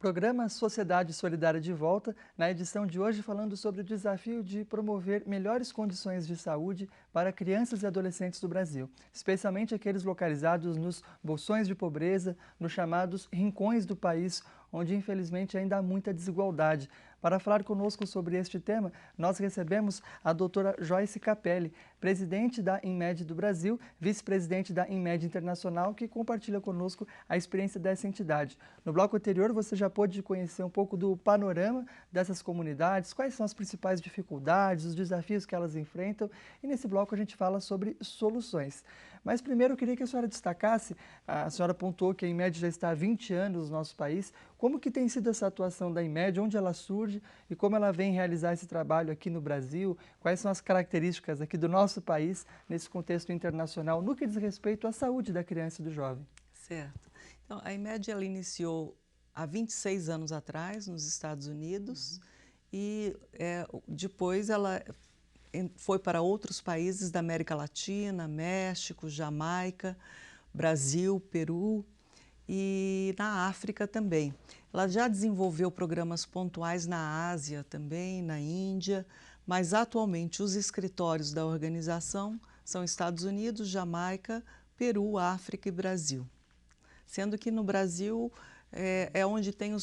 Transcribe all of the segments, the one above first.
Programa Sociedade Solidária de volta, na edição de hoje falando sobre o desafio de promover melhores condições de saúde para crianças e adolescentes do Brasil, especialmente aqueles localizados nos bolsões de pobreza, nos chamados rincões do país, onde infelizmente ainda há muita desigualdade. Para falar conosco sobre este tema, nós recebemos a doutora Joyce Capelli, presidente da INMED do Brasil, vice-presidente da INMED Internacional, que compartilha conosco a experiência dessa entidade. No bloco anterior, você já pôde conhecer um pouco do panorama dessas comunidades, quais são as principais dificuldades, os desafios que elas enfrentam, e nesse bloco a gente fala sobre soluções. Mas primeiro eu queria que a senhora destacasse, a senhora pontuou que a INMED já está há 20 anos no nosso país, como que tem sido essa atuação da INMED, onde ela surge e como ela vem realizar esse trabalho aqui no Brasil, quais são as características aqui do nosso país nesse contexto internacional, no que diz respeito à saúde da criança e do jovem. Certo. Então, a INMED ela iniciou há 26 anos atrás nos Estados Unidos e depois ela foi para outros países da América Latina, México, Jamaica, Brasil, Peru e na África também. Ela já desenvolveu programas pontuais na Ásia também, na Índia, mas atualmente os escritórios da organização são Estados Unidos, Jamaica, Peru, África e Brasil. Sendo que no Brasil é onde tem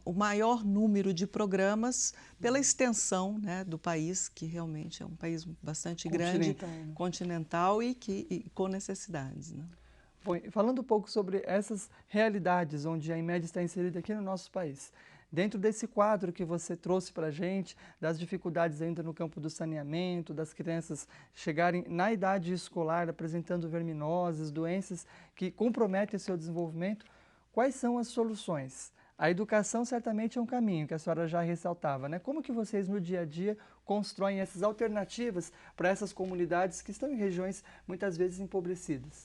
o maior número de programas pela extensão, né, do país, que realmente é um país bastante grande, continental e com necessidades, né? Bom, falando um pouco sobre essas realidades onde a INMED está inserida aqui no nosso país, dentro desse quadro que você trouxe para a gente, das dificuldades ainda no campo do saneamento, das crianças chegarem na idade escolar apresentando verminoses, doenças que comprometem o seu desenvolvimento, quais são as soluções? A educação certamente é um caminho, que a senhora já ressaltava, né? Como que vocês no dia a dia constroem essas alternativas para essas comunidades que estão em regiões muitas vezes empobrecidas?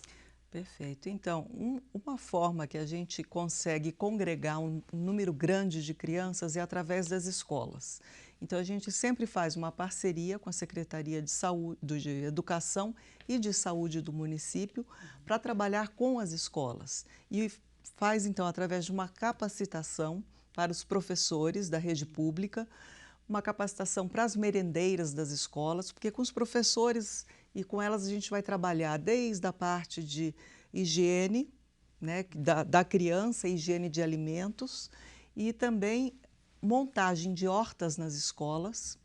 Perfeito. Então, uma forma que a gente consegue congregar um número grande de crianças é através das escolas. Então, a gente sempre faz uma parceria com a Secretaria de Saúde, de Educação e de Saúde do município para trabalhar com as escolas. E faz, então, através de uma capacitação para os professores da rede pública, uma capacitação para as merendeiras das escolas, porque com os professores e com elas a gente vai trabalhar desde a parte de higiene, né, da criança, higiene de alimentos e também montagem de hortas nas escolas,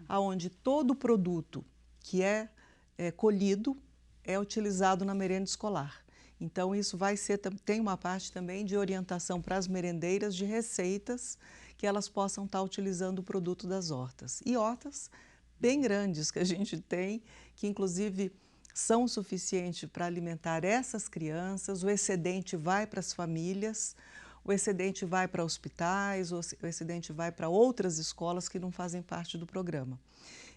onde todo o produto que é colhido é utilizado na merenda escolar. Então, isso tem uma parte também de orientação para as merendeiras de receitas que elas possam estar utilizando o produto das hortas. E hortas bem grandes que a gente tem, que inclusive são o suficiente para alimentar essas crianças, o excedente vai para as famílias, o excedente vai para hospitais, o excedente vai para outras escolas que não fazem parte do programa.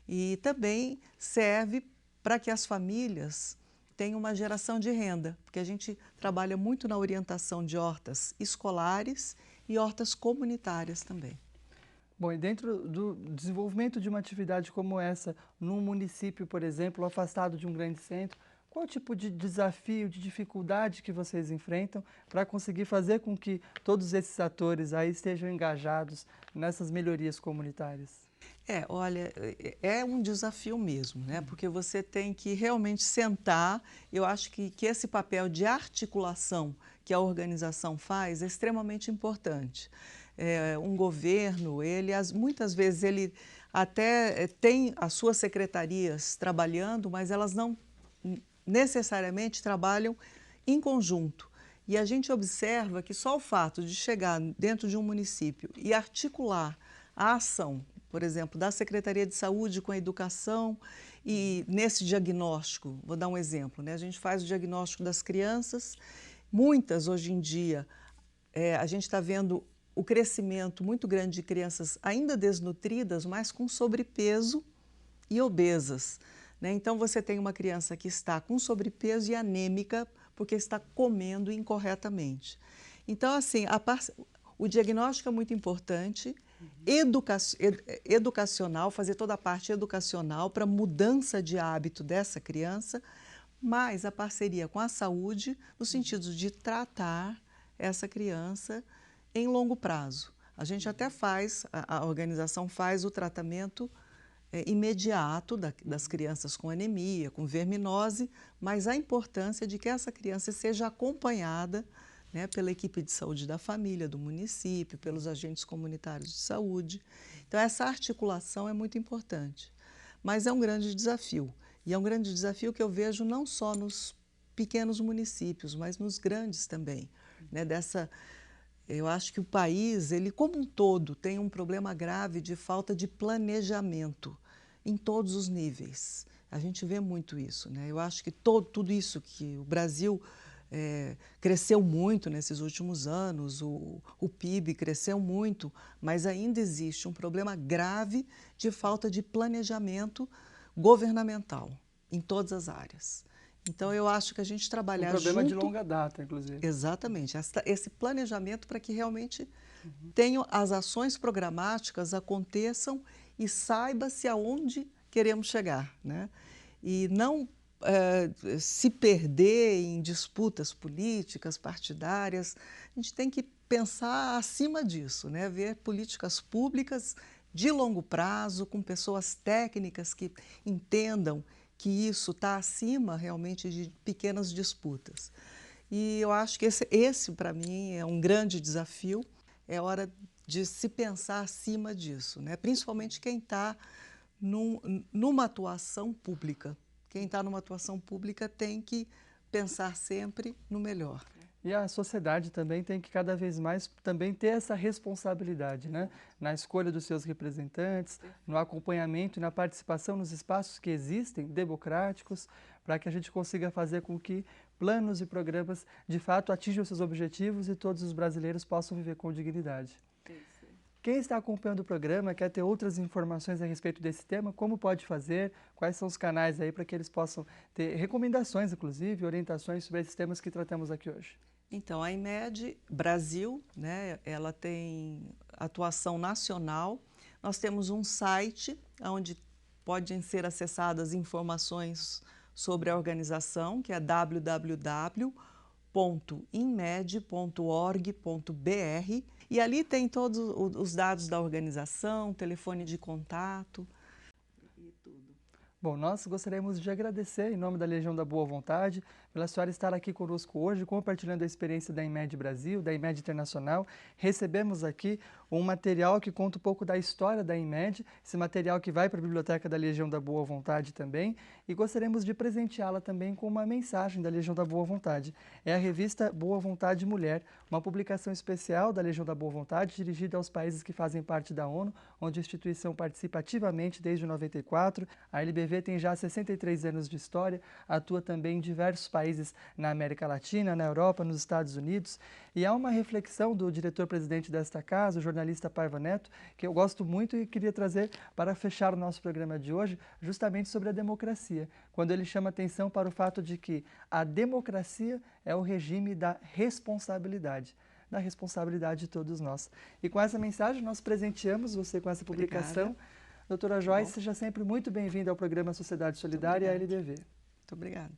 E também serve para que as famílias tenham uma geração de renda, porque a gente trabalha muito na orientação de hortas escolares e hortas comunitárias também. Bom, e dentro do desenvolvimento de uma atividade como essa, num município, por exemplo, afastado de um grande centro, qual tipo de desafio, de dificuldade que vocês enfrentam para conseguir fazer com que todos esses atores aí estejam engajados nessas melhorias comunitárias? Olha, é um desafio mesmo, né? Porque você tem que realmente sentar. Eu acho que esse papel de articulação que a organização faz é extremamente importante. Um governo, muitas vezes ele até tem as suas secretarias trabalhando, mas elas não necessariamente trabalham em conjunto. E a gente observa que só o fato de chegar dentro de um município e articular a ação, por exemplo, da Secretaria de Saúde com a educação e nesse diagnóstico, vou dar um exemplo, né? A gente faz o diagnóstico das crianças, muitas hoje em dia, a gente está vendo o crescimento muito grande de crianças ainda desnutridas, mas com sobrepeso e obesas, né? Então você tem uma criança que está com sobrepeso e anêmica porque está comendo incorretamente. Então, assim, o diagnóstico é muito importante, educacional, fazer toda a parte educacional para mudança de hábito dessa criança, mas a parceria com a saúde no sentido de tratar essa criança em longo prazo. A gente até faz, a organização faz o tratamento imediato das crianças com anemia, com verminose, mas a importância de que essa criança seja acompanhada, né, pela equipe de saúde da família, do município, pelos agentes comunitários de saúde. Então, essa articulação é muito importante. Mas é um grande desafio. E é um grande desafio que eu vejo não só nos pequenos municípios, mas nos grandes também, né, eu acho que o país, ele como um todo, tem um problema grave de falta de planejamento em todos os níveis. A gente vê muito isso, né? Eu acho que tudo isso que o Brasil cresceu muito nesses últimos anos, o PIB cresceu muito, mas ainda existe um problema grave de falta de planejamento governamental em todas as áreas. Então, eu acho que a gente trabalhar junto... Um problema de longa data, inclusive. Exatamente. Esse planejamento para que realmente tenham as ações programáticas aconteçam e saiba-se aonde queremos chegar, né? E não se perder em disputas políticas, partidárias. A gente tem que pensar acima disso, né? Ver políticas públicas de longo prazo, com pessoas técnicas que entendam que isso está acima realmente de pequenas disputas. E eu acho que esse para mim, é um grande desafio, é hora de se pensar acima disso, né? Principalmente quem está numa atuação pública. Quem está numa atuação pública tem que pensar sempre no melhor. E a sociedade também tem que cada vez mais também ter essa responsabilidade, né? Na escolha dos seus representantes, no acompanhamento e na participação nos espaços que existem, democráticos, para que a gente consiga fazer com que planos e programas de fato atinjam seus objetivos e todos os brasileiros possam viver com dignidade. Quem está acompanhando o programa, quer ter outras informações a respeito desse tema, como pode fazer, quais são os canais aí para que eles possam ter recomendações, inclusive, orientações sobre esses temas que tratamos aqui hoje? Então, a IMED Brasil, né, ela tem atuação nacional. Nós temos um site onde podem ser acessadas informações sobre a organização, que é www.inmed.org.br, e ali tem todos os dados da organização, telefone de contato e tudo. Bom, nós gostaríamos de agradecer, em nome da Legião da Boa Vontade, pela senhora estar aqui conosco hoje, compartilhando a experiência da IMED Brasil, da IMED Internacional. Recebemos aqui um material que conta um pouco da história da IMED, esse material que vai para a Biblioteca da Legião da Boa Vontade também, e gostaríamos de presenteá-la também com uma mensagem da Legião da Boa Vontade. É a revista Boa Vontade Mulher, uma publicação especial da Legião da Boa Vontade, dirigida aos países que fazem parte da ONU, onde a instituição participa ativamente desde 94. A LBV tem já 63 anos de história, atua também em diversos países na América Latina, na Europa, nos Estados Unidos, e há uma reflexão do diretor-presidente desta casa, o jornalista Paiva Neto, que eu gosto muito e queria trazer para fechar o nosso programa de hoje, justamente sobre a democracia, quando ele chama atenção para o fato de que a democracia é o regime da responsabilidade de todos nós. E com essa mensagem nós presenteamos você com essa publicação. Obrigada. Doutora Joyce, seja sempre muito bem-vinda ao programa Sociedade Solidária e à LBV. Muito obrigada.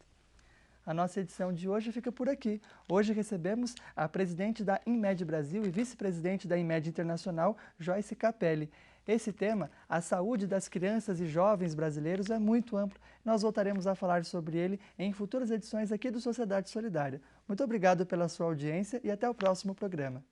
A nossa edição de hoje fica por aqui. Hoje recebemos a presidente da IMED Brasil e vice-presidente da IMED Internacional, Joyce Capelli. Esse tema, a saúde das crianças e jovens brasileiros, é muito amplo. Nós voltaremos a falar sobre ele em futuras edições aqui do Sociedade Solidária. Muito obrigado pela sua audiência e até o próximo programa.